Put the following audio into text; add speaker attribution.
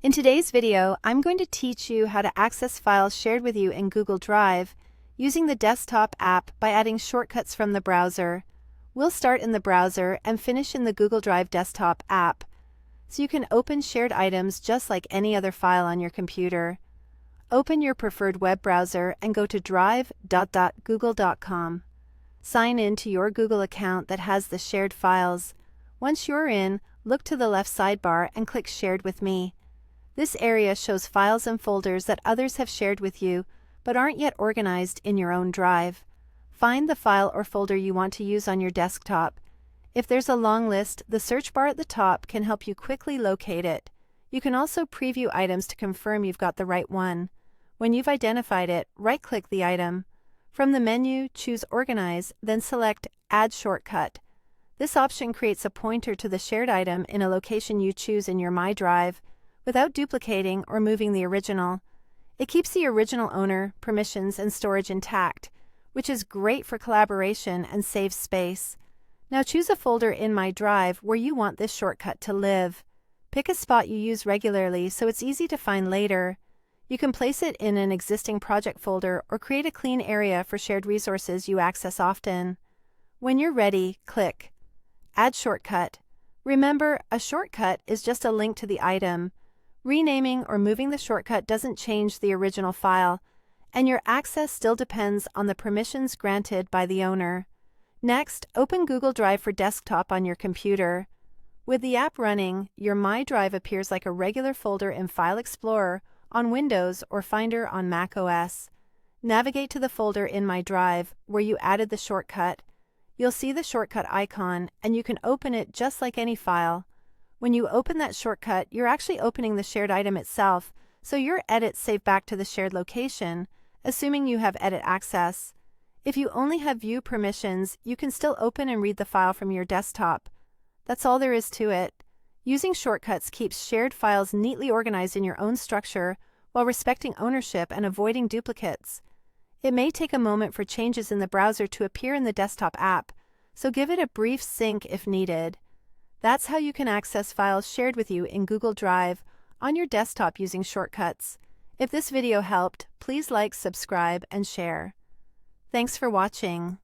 Speaker 1: In today's video, I'm going to teach you how to access files shared with you in Google Drive using the desktop app by adding shortcuts from the browser. We'll start in the browser and finish in the Google Drive desktop app, so you can open shared items just like any other file on your computer. Open your preferred web browser and go to drive.google.com. Sign in to your Google account that has the shared files. Once you're in, look to the left sidebar and click Shared with Me. This area shows files and folders that others have shared with you but aren't yet organized in your own drive. Find the file or folder you want to use on your desktop. If there's a long list, the search bar at the top can help you quickly locate it. You can also preview items to confirm you've got the right one. When you've identified it, right-click the item. From the menu, choose Organize, then select Add Shortcut. This option creates a pointer to the shared item in a location you choose in your My Drive, without duplicating or moving the original. It keeps the original owner, permissions, and storage intact, which is great for collaboration and saves space. Now choose a folder in My Drive where you want this shortcut to live. Pick a spot you use regularly so it's easy to find later. You can place it in an existing project folder or create a clean area for shared resources you access often. When you're ready, click Add Shortcut. Remember, a shortcut is just a link to the item. Renaming or moving the shortcut doesn't change the original file, and your access still depends on the permissions granted by the owner. Next, open Google Drive for Desktop on your computer. With the app running, your My Drive appears like a regular folder in File Explorer on Windows or Finder on Mac OS. Navigate to the folder in My Drive where you added the shortcut. You'll see the shortcut icon, and you can open it just like any file. When you open that shortcut, you're actually opening the shared item itself, so your edits save back to the shared location, assuming you have edit access. If you only have view permissions, you can still open and read the file from your desktop. That's all there is to it. Using shortcuts keeps shared files neatly organized in your own structure while respecting ownership and avoiding duplicates. It may take a moment for changes in the browser to appear in the desktop app, so give it a brief sync if needed. That's how you can access files shared with you in Google Drive on your desktop using shortcuts. If this video helped, please like, subscribe, and share. Thanks for watching.